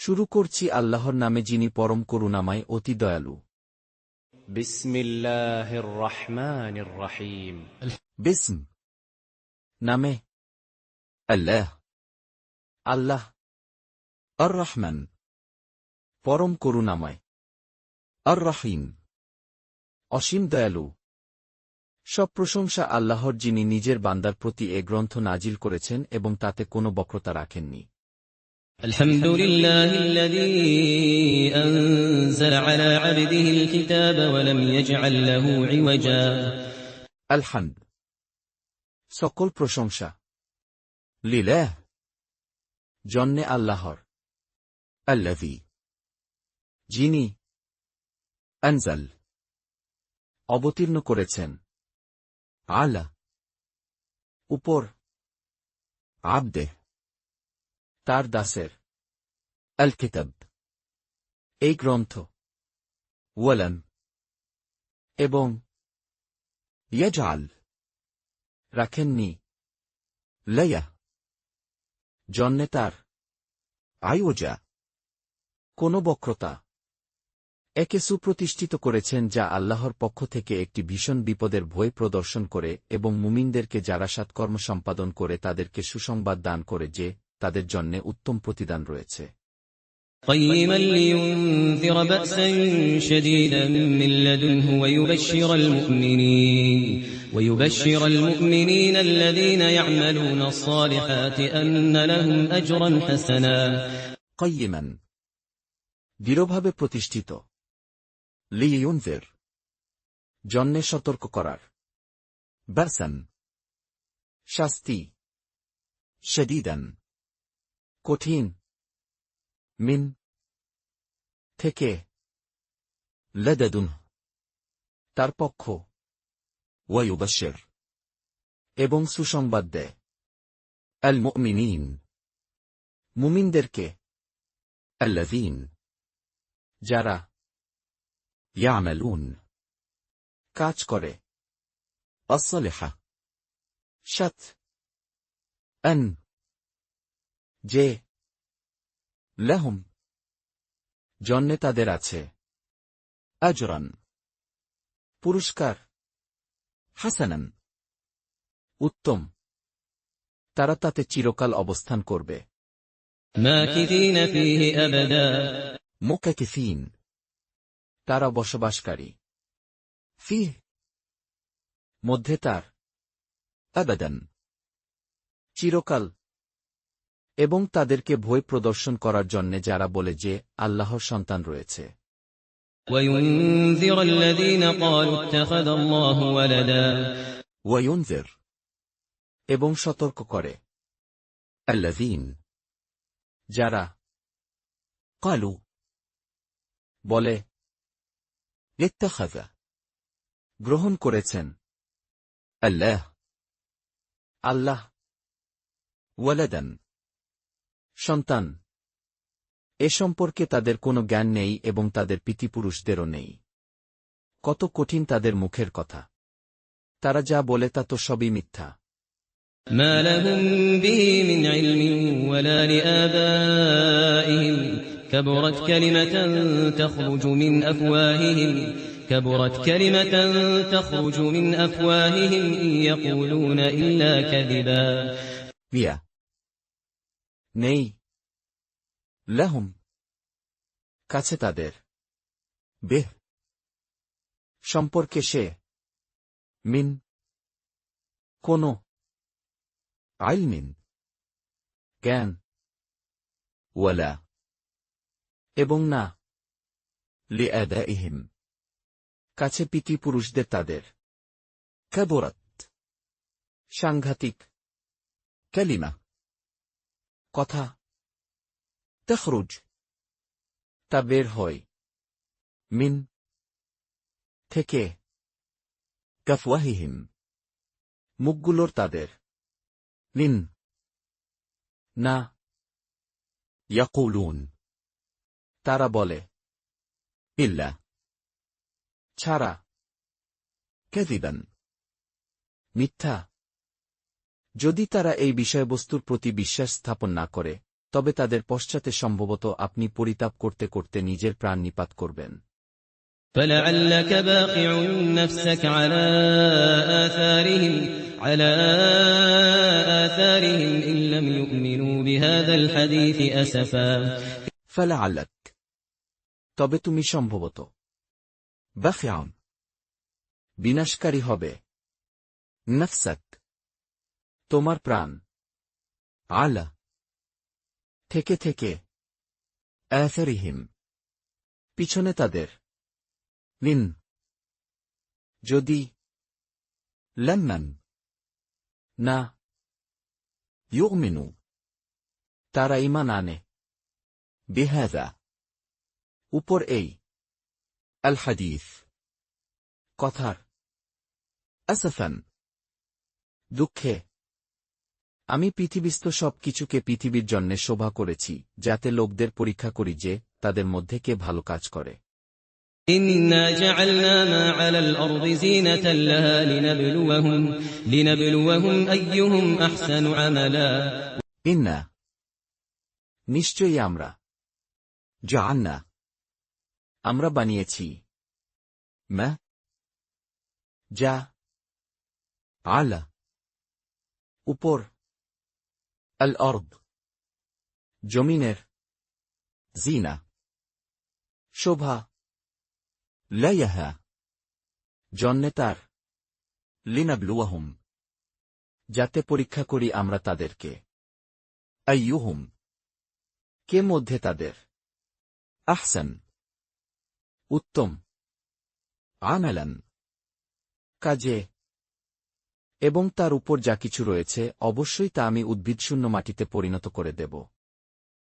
শুরু করছি আল্লাহর নামে যিনি পরম করুণাময় অতি দয়ালু। বিসমিল্লাহির রহমানির রহিম। বিসম নামে আল্লাহ, আল্লাহ আর রহমান পরম করুণাময়, আর রহিম অসীম দয়ালু। সব প্রশংসা আল্লাহর যিনি নিজের বান্দার প্রতি এ গ্রন্থ নাজিল করেছেন এবং তাতে কোনো বক্রতা রাখেননি। আলহামদুলিল্লাহিল্লাযী আনজালা আলা আবদিহিল কিতাবা ওয়া লাম ইয়াজআল লাহু ইওয়াজা। আলহামদ সকল প্রশংসা লিল্লাহ জন্যে আল্লাহর, আল্লাযী যিনি আনজাল অবতীর্ণ করেছেন, আলা উপর, আবদে তার দাসের, আল কিতাব এই গ্রন্থ, ওয়ালাম এবং ইয়াজআল রাখেননি, লায়া জন্যে তার, আইওজা কোন বক্রতা, একে সুপ্রতিষ্ঠিত করেছেন যা আল্লাহর পক্ষ থেকে একটি ভীষণ বিপদের ভয় প্রদর্শন করে এবং মুমিনদেরকে যারা সৎকর্ম সম্পাদন করে তাদেরকে সুসংবাদ দান করে যে তাদের জন্যে উত্তম প্রতিদান রয়েছে। قيما لينذر بأسا شديدا من لدنه ويبشر المؤمنين الذين يعملون الصالحات أن لهم أجرا حسنا। قيما দৃঢ়ভাবে প্রতিষ্ঠিত, লিইউনজির জন্যে সতর্ক করার, বারসান শাস্তি, শাদীদান কঠিন, মিন থেকে, লাদাদুন তার পক্ষ, ওয়ায়ুবাশশির এবং সুসংবাদ দেয়, আল মুমিনিন মুমিনদেরকে, আল্লাযীন যারা, ইয়ামালুন কাজ করে, আস-সালিহা সৎ, আন যে, লাহুম জন্যে তাদের আছে, আজরান পুরস্কার, হাসানান উত্তম, তারা তাতে চিরকাল অবস্থান করবে, মাকিথিনা ফীহি আবাদা মুকাথিফিন তারা বসবাসকারী, ফীহ মধ্যে তার, আবাদান চিরকাল, এবং তাদেরকে ভয় প্রদর্শন করার জন্যে যারা বলে যে আল্লাহর সন্তান রয়েছে, وينذر الذين قالوا اتخذ الله ولدا ওয়ায়ুনজির এবং সতর্ক করে, আল্লাযীন যারা, ক্বালু বলে, ইত্তাখাযা গ্রহণ করেছেন, আল্লাহ আল্লাহ, ওয়ালাদান সন্তান, এ সম্পর্কে তাদের কোনো জ্ঞান নেই এবং তাদের পিতৃপুরুষদেরও নেই। কত কঠিন তাদের মুখের কথা, তারা যা বলে তা তো সবই মিথ্যা। ما لهم به من علم ولا لآبائهم كبرت كلمة تخرج من أفواههم إن يقولون إلا كذبا। নেই, লাহুম কাছে তাদের, বেহ সম্পর্কে সে, মিন কোন, আইলমিন জ্ঞান, ওয়ালা এবং না, লিআবাইহিম কাছে পিতৃপুরুষদের তাদের, কাবুরাত সাংঘাতিক, কালিমা কথা, তখরুজ তা বের হয়, মিন থেকে, কাফওয়াহিহিম মুখগুলোর তাদের, মিন না, ইয়াকুলুন তারা বলে, ইল্লা ছাড়া, কাযিবান মিথ্যা। যদি তারা এই বিষয়বস্তুর প্রতি বিশ্বাস স্থাপন না করে তবে তাদের পশ্চাতে সম্ভবত আপনি পরিতাপ করতে করতে নিজের প্রাণ নিপাত করবেন। فلعلك باخع نفسك على آثارهم إن لم يؤمنوا بهذا الحديث أسفا ফালাআল্লাক, তবে তুমি সম্ভবত বাখিউন, বিনাশকারী হবে, নফসাক, তোমার প্রাণ, আলা, থেকে থেকে, আসারিহিম, পিছনে তাদের, লিন, যদি, লাম্মান, না, ইউমিনু, তারা ঈমান আনে, বিহাযা, উপর এই, আল হাদিস, কথার, আসফান, দুঃখে, আমি পৃথিবীস্থ সব কিছুকে পৃথিবীর জন্যে শোভা করেছি, যাতে লোকদের পরীক্ষা করি যে তাদের মধ্যে কে ভালো কাজ করে। إنا جعلنا ما على الأرض زينة لها لنبلوهم أيهم أحسن عملا ইন্না, নিশ্চয়ই আমরা, জাআলনা, আমরা বানিয়েছি, মা, যা, আলা, উপর, আল আরদ, জমিনের, জিনা, শোভা, লায়াহা, জন্যে তার, লিনাবলুয়াহুম, যাতে পরীক্ষা করি আমরা তাদেরকে, আইয়ুহুম, কে মধ্যে তাদের, আহসান, উত্তম, আমালান, কাজে, এবং তার উপর যা কিছু রয়েছে অবশ্যই তা আমি উদ্ভিদশূন্য মাটিতে পরিণত করে দেব।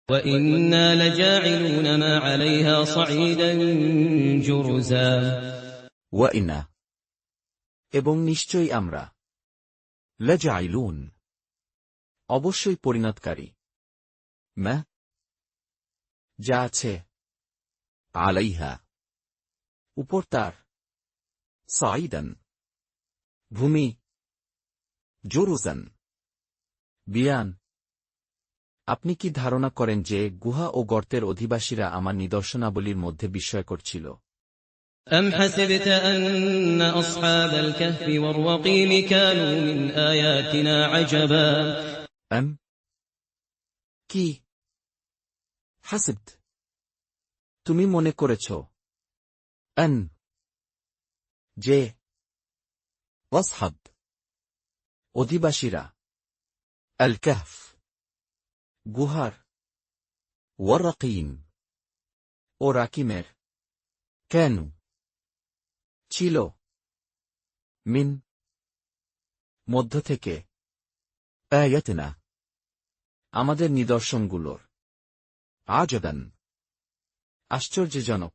وَإِنَّا لَجَاعِلُونَ مَا عَلَيْهَا صَعِيدًا جُرُزًا ওয়াইনা, এবং নিশ্চয়ই আমরা, লাজাইলুন, অবশ্যই পরিণতকারী, মা, যা আছে, আলাইহা, উপর তার, সাইদান, ভূমি, জুরুজান, বিয়ান, আপনি কি ধারণা করেন যে গুহা ও গর্তের অধিবাসীরা আমার নিদর্শনাবলীর মধ্যে বিস্ময়কর ছিল? أَمْ حَسِبْتَ أَنَّ أَصْحَابَ الْكَهْفِ وَالرَّقِيمِ كَانُوا مِنْ آيَاتِنَا عَجَبًا কি হাসিবত, তুমি মনে করেছ, আন, যে, ওয়াসহাব, অধিবাসীরা, আল কাহফ, গুহার, ওয়াররাকিম, ও রাকিমের, কেন, ছিল, মিন, মধ্য থেকে, আয়াতিনা, আমাদের নিদর্শনগুলোর, আজাদান, আশ্চর্যজনক।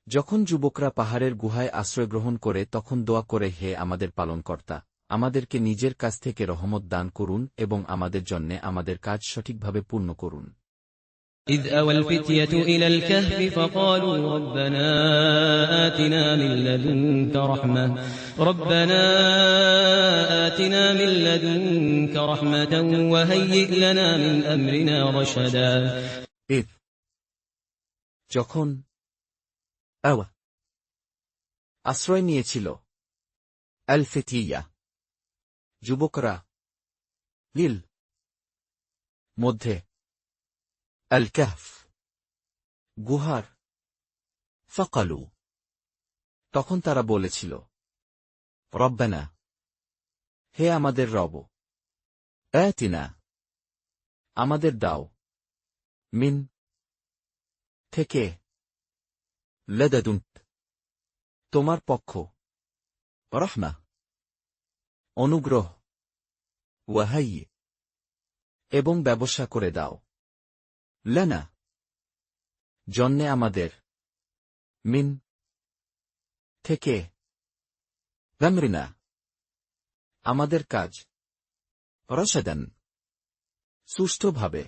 যখন যুবকরা পাহাড়ের গুহায় আশ্রয় গ্রহণ করে তখন দোয়া করে, হে আমাদের পালনকর্তা, আমাদেরকে নিজের কাছ থেকে রহমত দান করুন এবং আমাদের জন্যে আমাদের কাজ সঠিকভাবে পূর্ণ করুন। إذ أوى الفتية إلى الكهف فقالوا ربنا آتنا من لدنك رحمة وهيئ لنا من أمرنا رشدا إذ, যখন, আওয়া, আশ্রয় নিয়েছিল, আল ফিতিয়া, যুবকরা, লিল, মধ্যে, আল কাহফ, গুহার, ফাকালু, তখন তারা বলেছিল, রব্বানা, হে আমাদের রব, আতিনা, আমাদের দাও, মিন, থেকে, লাদাদুন, তোমার পক্ষ, রহমা, অনুগ্রহ, ওয়াহাই, এবং ব্যবসা করে দাও, লানা, জন্যে আমাদের, মিন, থেকে, আমরিনা, আমাদের কাজ, রশাদান, সুষ্ঠুভাবে।